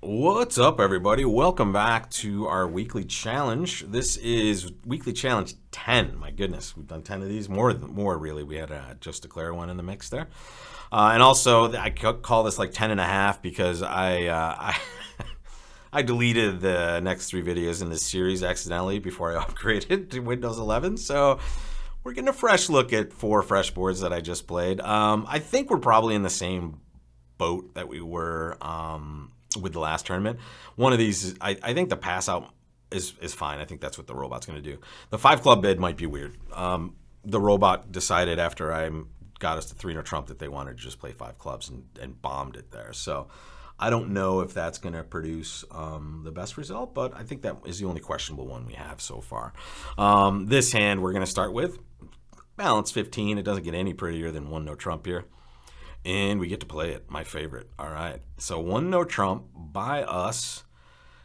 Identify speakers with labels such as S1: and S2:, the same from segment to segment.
S1: What's up, everybody? Welcome back to our weekly challenge. This is weekly challenge 10. My goodness, we've done 10 of these. More really. We had Just Declare one in the mix there. And also, I call this like 10 and a half because I deleted the next 3 videos in this series accidentally before I upgraded to Windows 11. So we're getting a fresh look at 4 fresh boards that I just played. I think we're probably in the same boat that we were with the last tournament. One of these, I think the pass out is fine. I think that's what the robot's going to do. The 5 club bid might be weird. The robot decided after I got us to 3 no trump that they wanted to just play 5 clubs and bombed it there. So I don't know if that's going to produce the best result, but I think that is the only questionable one we have so far. This hand we're going to start with balance 15. It doesn't get any prettier than 1 no trump here. And we get to play it, my favorite. All right, so 1 no trump by us.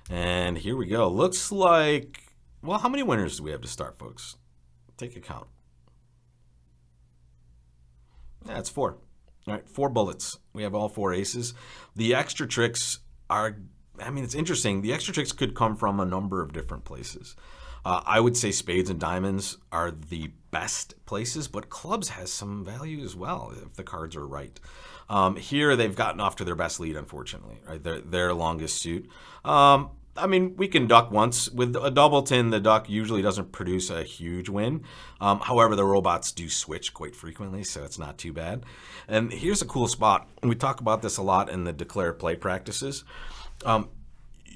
S1: And here we go. Looks like, well, how many winners do we have to start, folks? Take a count. Yeah, it's 4. All right, 4 bullets. We have all 4 aces. The extra tricks are, it's interesting. The extra tricks could come from a number of different places. I would say spades and diamonds are the best places, but clubs has some value as well if the cards are right. Here they've gotten off to their best lead, unfortunately. Right, their longest suit. We can duck once. With a doubleton, the duck usually doesn't produce a huge win. However, the robots do switch quite frequently, so it's not too bad. And here's a cool spot. We talk about this a lot in the declare play practices.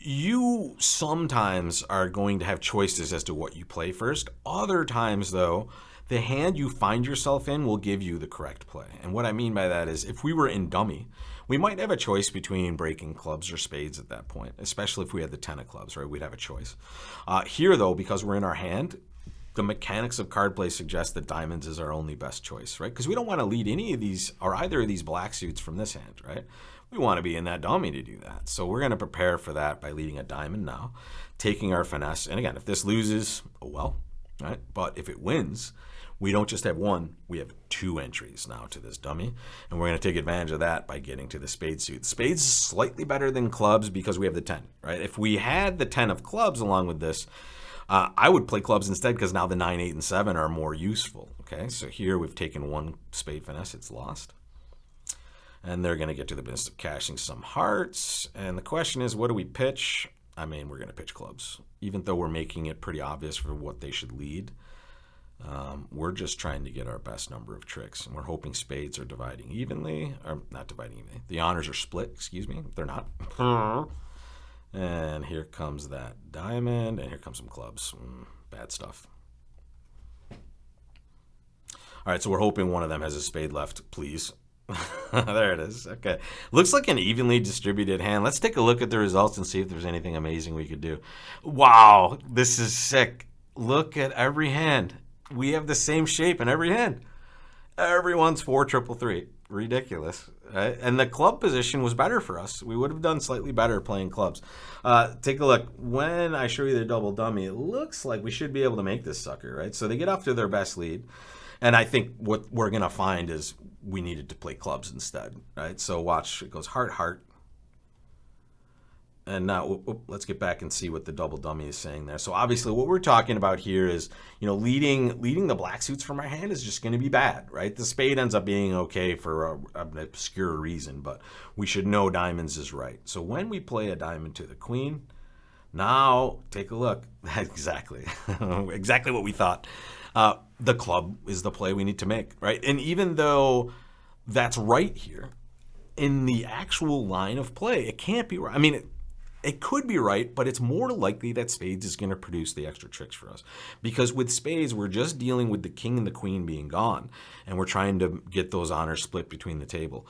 S1: You sometimes are going to have choices as to what you play first. Other times, though, the hand you find yourself in will give you the correct play. And what I mean by that is if we were in dummy, we might have a choice between breaking clubs or spades at that point, especially if we had the 10 of clubs, right? We'd have a choice. Here, though, because we're in our hand, the mechanics of card play suggest that diamonds is our only best choice, right? Because we don't want to lead any of these or either of these black suits from this hand, right? We want to be in that dummy to do that. So we're going to prepare for that by leading a diamond now, taking our finesse. And again, if this loses, oh well, right? But if it wins, we don't just have 1, we have 2 entries now to this dummy. And we're going to take advantage of that by getting to the spade suit. Spades is slightly better than clubs because we have the 10, right? If we had the 10 of clubs along with this, I would play clubs instead because now the 9, 8, and 7 are more useful. Okay, so here we've taken 1 spade finesse, it's lost. And they're going to get to the business of cashing some hearts. And the question is, what do we pitch? We're going to pitch clubs. Even though we're making it pretty obvious for what they should lead, we're just trying to get our best number of tricks. And we're hoping spades are dividing evenly. Or not dividing evenly. The honors are split, excuse me. They're not. And here comes that diamond. And here comes some clubs. Bad stuff. All right, so we're hoping one of them has a spade left, please. There it is. Okay. Looks like an evenly distributed hand. Let's take a look at the results and see if there's anything amazing we could do. Wow, this is sick. Look at every hand. We have the same shape in every hand. Everyone's 4 triple 3. Ridiculous. Right? And the club position was better for us. We would have done slightly better playing clubs. Take a look. When I show you the double dummy, it looks like we should be able to make this sucker, right? So they get off to their best lead. And I think what we're going to find is we needed to play clubs instead, right? So watch, it goes heart, heart. And now let's get back and see what the double dummy is saying there. So obviously what we're talking about here is, leading the black suits from our hand is just going to be bad, right? The spade ends up being okay for an obscure reason, but we should know diamonds is right. So when we play a diamond to the queen, now take a look. Exactly. Exactly what we thought. The club is the play we need to make, right? And even though that's right here, in the actual line of play, it can't be right. It could be right, but it's more likely that spades is going to produce the extra tricks for us. Because with spades, we're just dealing with the king and the queen being gone, and we're trying to get those honors split between the table.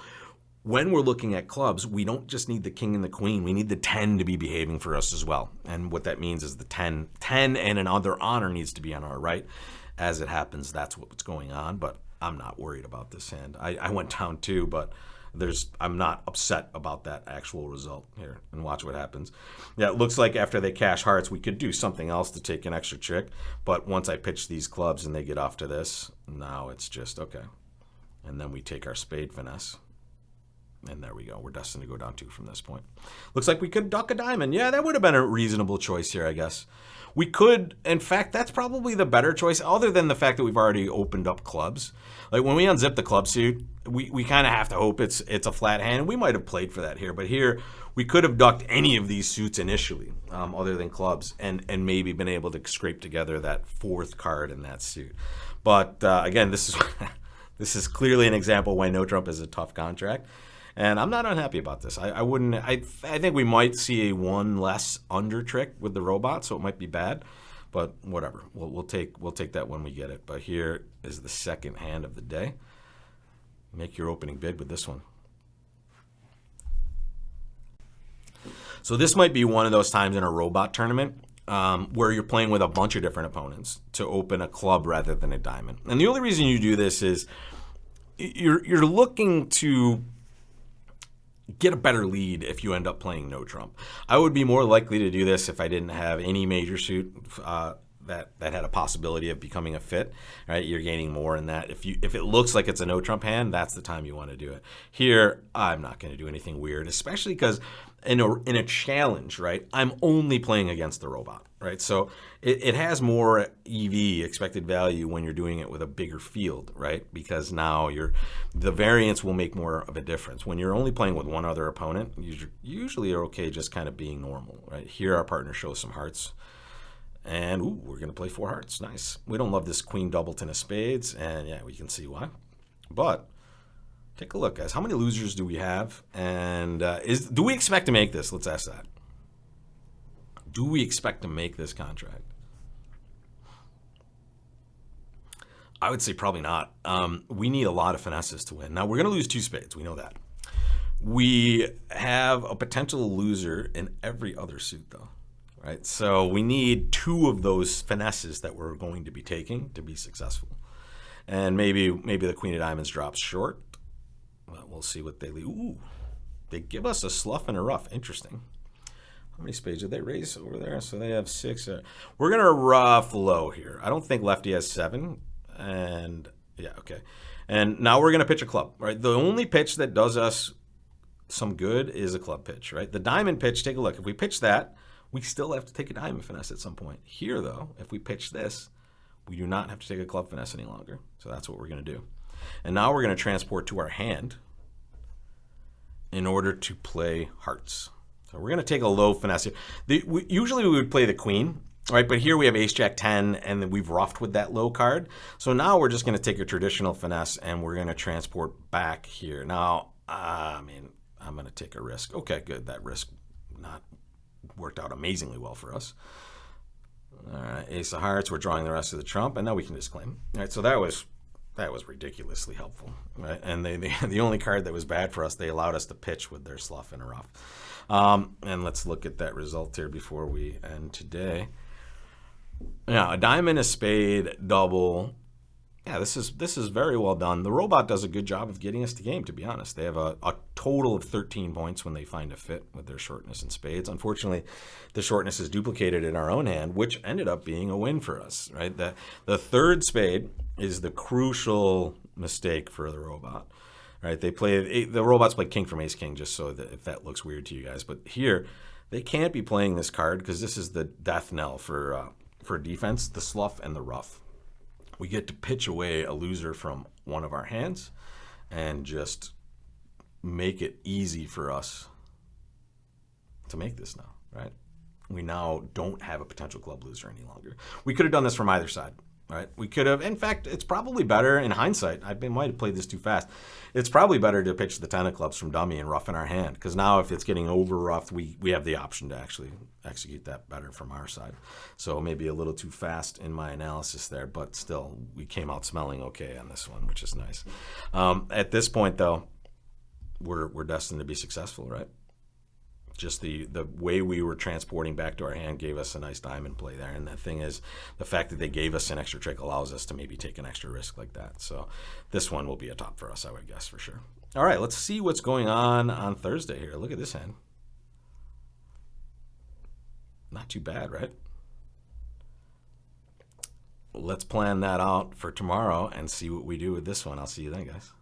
S1: When we're looking at clubs, we don't just need the king and the queen. We need the 10 to be behaving for us as well. And what that means is the 10 and another honor needs to be on our right. As it happens, that's what's going on, but I'm not worried about this hand. I went down 2, but I'm not upset about that actual result here. And watch what happens. Yeah, it looks like after they cash hearts, we could do something else to take an extra trick. But once I pitch these clubs and they get off to this, now it's just okay. And then we take our spade finesse. And there we go. We're destined to go down 2 from this point. Looks like we could duck a diamond. Yeah, that would have been a reasonable choice here, I guess. We could, in fact, that's probably the better choice, other than the fact that we've already opened up clubs. Like when we unzip the club suit, we kind of have to hope it's a flat hand. And we might have played for that here, but here we could have ducked any of these suits initially, other than clubs, and maybe been able to scrape together that 4th card in that suit. But again, this is this is clearly an example why no trump is a tough contract. And I'm not unhappy about this. I wouldn't. I think we might see a 1 less under trick with the robot, so it might be bad. But whatever. We'll take that when we get it. But here is the second hand of the day. Make your opening bid with this one. So this might be one of those times in a robot tournament where you're playing with a bunch of different opponents to open a club rather than a diamond. And the only reason you do this is you're looking to get a better lead if you end up playing no trump. I would be more likely to do this if I didn't have any major suit that had a possibility of becoming a fit. Right, you're gaining more in that. If it looks like it's a no trump hand, that's the time you want to do it. Here, I'm not going to do anything weird, especially because in a challenge, right, I'm only playing against the robot, right? So it has more EV, expected value, when you're doing it with a bigger field, right? Because now the variance will make more of a difference. When you're only playing with one other opponent, you usually are okay just kind of being normal, right? Here our partner shows some hearts. And ooh, we're going to play 4 hearts. Nice. We don't love this queen doubleton of spades, and yeah, we can see why. But take a look, guys. How many losers do we have? And do we expect to make this? Let's ask that. Do we expect to make this contract? I would say probably not. We need a lot of finesses to win. Now, we're going to lose 2 spades. We know that. We have a potential loser in every other suit, though. Right? So we need 2 of those finesses that we're going to be taking to be successful. And maybe the queen of diamonds drops short. Well, we'll see what they leave. Ooh, they give us a slough and a rough. Interesting. How many spades did they raise over there? So they have 6. We're going to rough low here. I don't think lefty has 7. And yeah, okay. And now we're going to pitch a club, right? The only pitch that does us some good is a club pitch, right? The diamond pitch, take a look. If we pitch that, we still have to take a diamond finesse at some point. Here, though, if we pitch this, we do not have to take a club finesse any longer. So that's what we're going to do. And now we're going to transport to our hand in order to play hearts. So we're going to take a low finesse here. Usually we would play the queen, right? But here we have ace jack 10, and then we've roughed with that low card. So now we're just going to take a traditional finesse, and we're going to transport back here. Now, I'm going to take a risk. Okay, good. That risk not worked out amazingly well for us. All right, ace of hearts. We're drawing the rest of the trump, and now we can just claim. All right, so that was ridiculously helpful, right? And the only card that was bad for us, they allowed us to pitch with their slough and a rough. And let's look at that result here before we end today. Yeah, a diamond, a spade, double. Yeah, this is very well done. The robot does a good job of getting us to game, to be honest. They have a total of 13 points when they find a fit with their shortness and spades. Unfortunately, the shortness is duplicated in our own hand, which ended up being a win for us, right? The third spade is the crucial mistake for the robot, right? The robots play king from ace king, just so that if that looks weird to you guys. But here, they can't be playing this card because this is the death knell for defense, the slough and the rough. We get to pitch away a loser from one of our hands and just make it easy for us to make this now, right? We now don't have a potential club loser any longer. We could have done this from either side, right? We could have, in fact, it's probably better in hindsight. I might have played this too fast. It's probably better to pitch the 10 of clubs from dummy and rough in our hand, because now if it's getting over roughed, we have the option to actually execute that better from our side. So maybe a little too fast in my analysis there, but still we came out smelling okay on this one, which is nice. At this point, though, we're destined to be successful, right? Just the way we were transporting back to our hand gave us a nice diamond play there. And the thing is, the fact that they gave us an extra trick allows us to maybe take an extra risk like that. So this one will be a top for us, I would guess, for sure. All right, let's see what's going on Thursday here. Look at this hand. Not too bad, right? Let's plan that out for tomorrow and see what we do with this one. I'll see you then, guys.